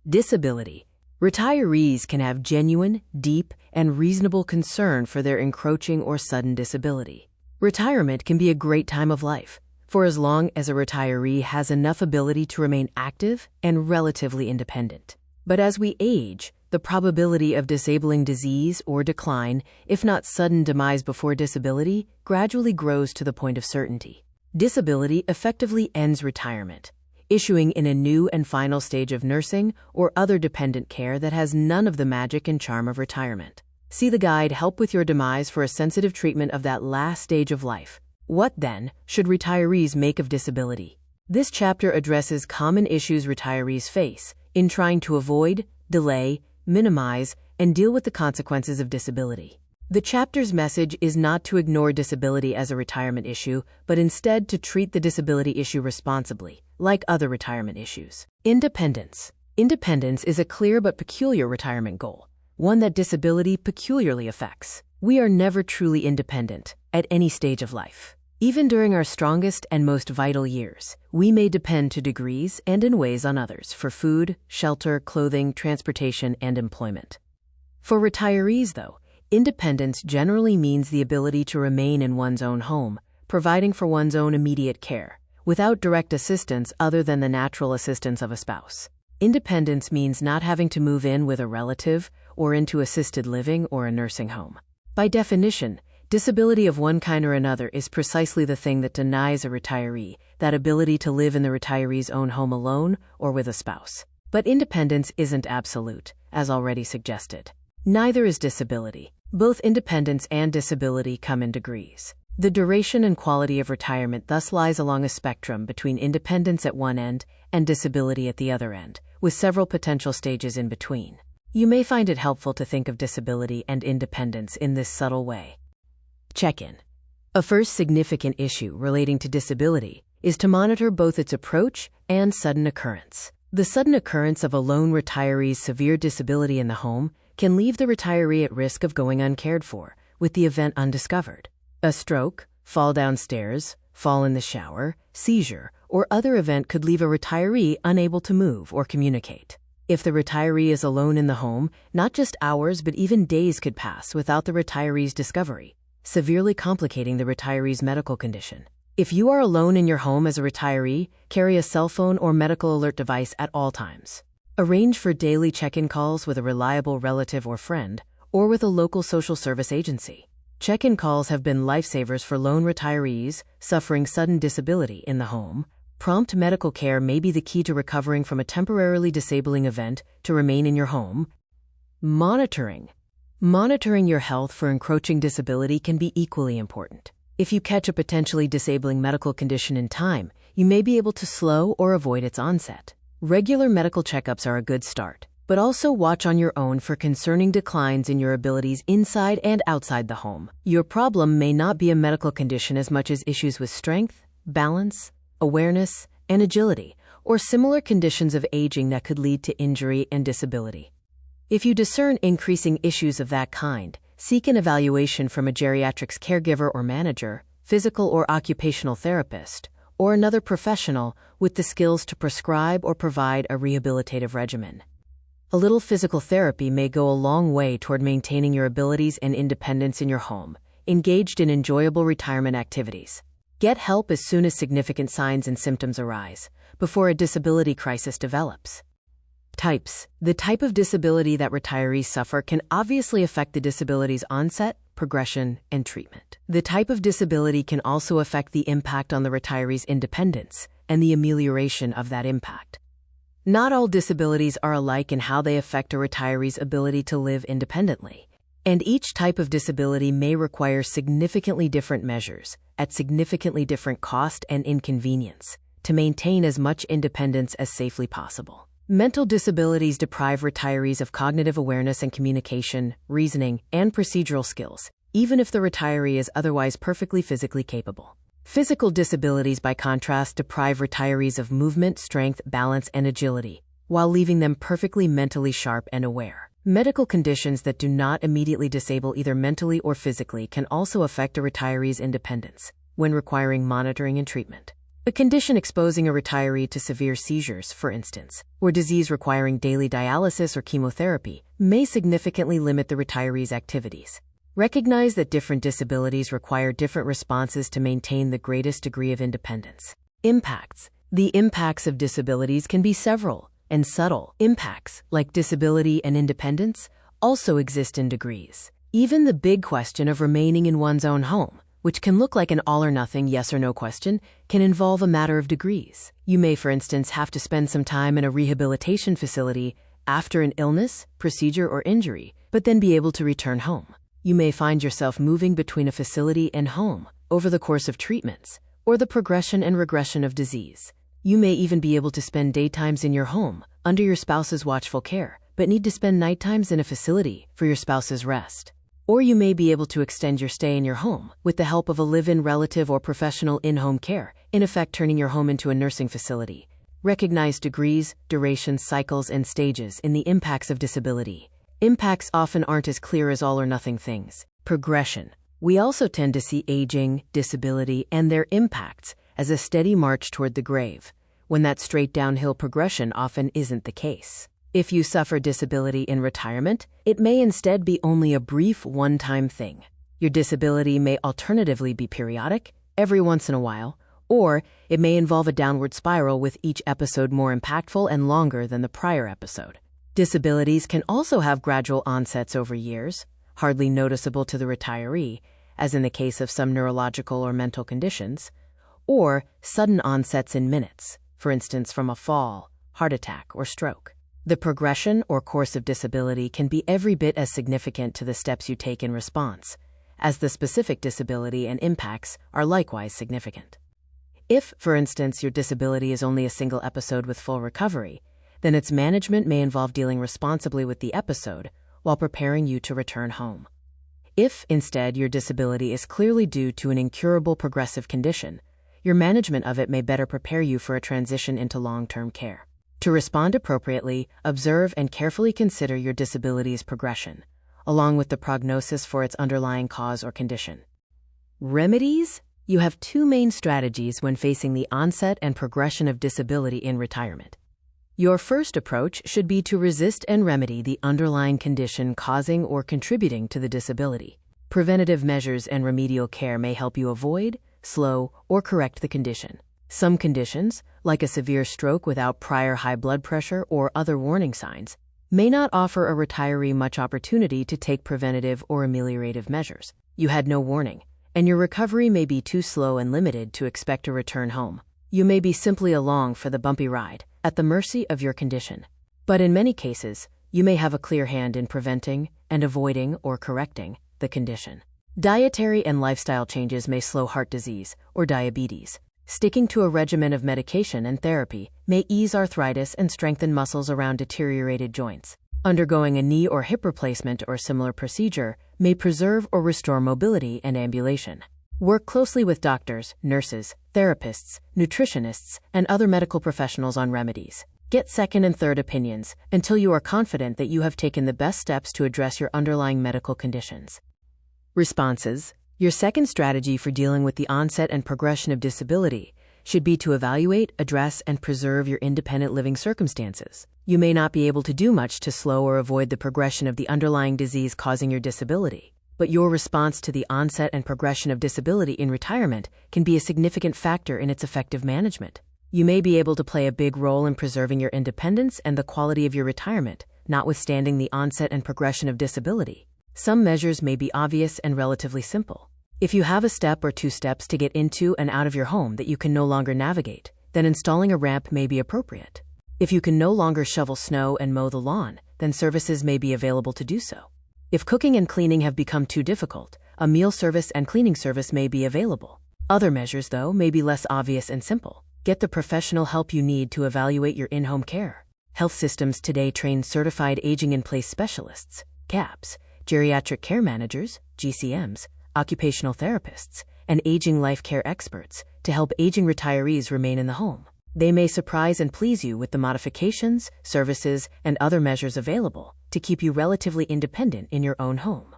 Disability. Retirees can have genuine, deep, and reasonable concern for their encroaching or sudden disability. Retirement can be a great time of life, for as long as a retiree has enough ability to remain active and relatively independent. But as we age, the probability of disabling disease or decline, if not sudden demise before disability, gradually grows to the point of certainty. Disability effectively ends retirement, issuing in a new and final stage of nursing or other dependent care that has none of the magic and charm of retirement. See the guide Help with Your Demise for a sensitive treatment of that last stage of life. What, then, should retirees make of disability? This chapter addresses common issues retirees face in trying to avoid, delay, minimize, and deal with the consequences of disability. The chapter's message is not to ignore disability as a retirement issue, but instead to treat the disability issue responsibly, like other retirement issues. Independence. Independence is a clear but peculiar retirement goal, one that disability peculiarly affects. We are never truly independent at any stage of life. Even during our strongest and most vital years, we may depend to degrees and in ways on others for food, shelter, clothing, transportation, and employment. For retirees, though, independence generally means the ability to remain in one's own home, providing for one's own immediate care, without direct assistance other than the natural assistance of a spouse. Independence means not having to move in with a relative or into assisted living or a nursing home. By definition, disability of one kind or another is precisely the thing that denies a retiree that ability to live in the retiree's own home alone or with a spouse. But independence isn't absolute, as already suggested. Neither is disability. Both independence and disability come in degrees. The duration and quality of retirement thus lies along a spectrum between independence at one end and disability at the other end, with several potential stages in between. You may find it helpful to think of disability and independence in this subtle way. Check-in. A first significant issue relating to disability is to monitor both its approach and sudden occurrence. The sudden occurrence of a lone retiree's severe disability in the home can leave the retiree at risk of going uncared for, with the event undiscovered. A stroke, fall downstairs, fall in the shower, seizure, or other event could leave a retiree unable to move or communicate. If the retiree is alone in the home, not just hours but even days could pass without the retiree's discovery, severely complicating the retiree's medical condition. If you are alone in your home as a retiree, carry a cell phone or medical alert device at all times. Arrange for daily check-in calls with a reliable relative or friend, or with a local social service agency. Check-in calls have been lifesavers for lone retirees suffering sudden disability in the home. Prompt medical care may be the key to recovering from a temporarily disabling event to remain in your home. Monitoring. Monitoring your health for encroaching disability can be equally important. If you catch a potentially disabling medical condition in time, you may be able to slow or avoid its onset. Regular medical checkups are a good start, but also watch on your own for concerning declines in your abilities inside and outside the home. Your problem may not be a medical condition as much as issues with strength, balance, awareness, and agility, or similar conditions of aging that could lead to injury and disability. If you discern increasing issues of that kind, seek an evaluation from a geriatrics caregiver or manager, physical or occupational therapist, or another professional with the skills to prescribe or provide a rehabilitative regimen. A little physical therapy may go a long way toward maintaining your abilities and independence in your home, engaged in enjoyable retirement activities. Get help as soon as significant signs and symptoms arise, before a disability crisis develops. Types. The type of disability that retirees suffer can obviously affect the disability's onset, progression, and treatment. The type of disability can also affect the impact on the retiree's independence and the amelioration of that impact. Not all disabilities are alike in how they affect a retiree's ability to live independently, and each type of disability may require significantly different measures at significantly different cost and inconvenience to maintain as much independence as safely possible. Mental disabilities deprive retirees of cognitive awareness and communication, reasoning, and procedural skills, even if the retiree is otherwise perfectly physically capable. Physical disabilities, by contrast, deprive retirees of movement, strength, balance, and agility, while leaving them perfectly mentally sharp and aware. Medical conditions that do not immediately disable either mentally or physically can also affect a retiree's independence when requiring monitoring and treatment. A condition exposing a retiree to severe seizures, for instance, or disease requiring daily dialysis or chemotherapy, may significantly limit the retiree's activities. Recognize that different disabilities require different responses to maintain the greatest degree of independence. Impacts. The impacts of disabilities can be several, and subtle impacts, like disability and independence, also exist in degrees. Even the big question of remaining in one's own home, which can look like an all-or-nothing yes or no question, can involve a matter of degrees. You may, for instance, have to spend some time in a rehabilitation facility after an illness, procedure, or injury, but then be able to return home. You may find yourself moving between a facility and home over the course of treatments, or the progression and regression of disease. You may even be able to spend daytimes in your home under your spouse's watchful care, but need to spend nighttimes in a facility for your spouse's rest. Or you may be able to extend your stay in your home with the help of a live-in relative or professional in-home care, in effect turning your home into a nursing facility. Recognize degrees, durations, cycles, and stages in the impacts of disability. Impacts often aren't as clear as all-or-nothing things. Progression. We also tend to see aging, disability, and their impacts as a steady march toward the grave, when that straight downhill progression often isn't the case. If you suffer disability in retirement, it may instead be only a brief one-time thing. Your disability may alternatively be periodic, every once in a while, or it may involve a downward spiral with each episode more impactful and longer than the prior episode. Disabilities can also have gradual onsets over years, hardly noticeable to the retiree, as in the case of some neurological or mental conditions, or sudden onsets in minutes, for instance from a fall, heart attack, or stroke. The progression or course of disability can be every bit as significant to the steps you take in response, as the specific disability and impacts are likewise significant. If, for instance, your disability is only a single episode with full recovery, then its management may involve dealing responsibly with the episode while preparing you to return home. If, instead, your disability is clearly due to an incurable progressive condition, your management of it may better prepare you for a transition into long-term care. To respond appropriately, observe and carefully consider your disability's progression, along with the prognosis for its underlying cause or condition. Remedies? You have two main strategies when facing the onset and progression of disability in retirement. Your first approach should be to resist and remedy the underlying condition causing or contributing to the disability. Preventative measures and remedial care may help you avoid, slow, or correct the condition. Some conditions, like a severe stroke without prior high blood pressure or other warning signs, may not offer a retiree much opportunity to take preventative or ameliorative measures. You had no warning, and your recovery may be too slow and limited to expect a return home. You may be simply along for the bumpy ride, at the mercy of your condition. But in many cases, you may have a clear hand in preventing and avoiding or correcting the condition. Dietary and lifestyle changes may slow heart disease or diabetes. Sticking to a regimen of medication and therapy may ease arthritis and strengthen muscles around deteriorated joints. Undergoing a knee or hip replacement or similar procedure may preserve or restore mobility and ambulation. Work closely with doctors, nurses, therapists, nutritionists, and other medical professionals on remedies. Get second and third opinions until you are confident that you have taken the best steps to address your underlying medical conditions. Responses. Your second strategy for dealing with the onset and progression of disability should be to evaluate, address, and preserve your independent living circumstances. You may not be able to do much to slow or avoid the progression of the underlying disease causing your disability, but your response to the onset and progression of disability in retirement can be a significant factor in its effective management. You may be able to play a big role in preserving your independence and the quality of your retirement, notwithstanding the onset and progression of disability. Some measures may be obvious and relatively simple. If you have a step or two steps to get into and out of your home that you can no longer navigate, then installing a ramp may be appropriate. If you can no longer shovel snow and mow the lawn, then services may be available to do so. If cooking and cleaning have become too difficult, a meal service and cleaning service may be available. Other measures, though, may be less obvious and simple. Get the professional help you need to evaluate your in-home care. Health systems today train certified aging-in-place specialists, CAPS, geriatric care managers, GCMs, occupational therapists, and aging life care experts to help aging retirees remain in the home. They may surprise and please you with the modifications, services, and other measures available to keep you relatively independent in your own home.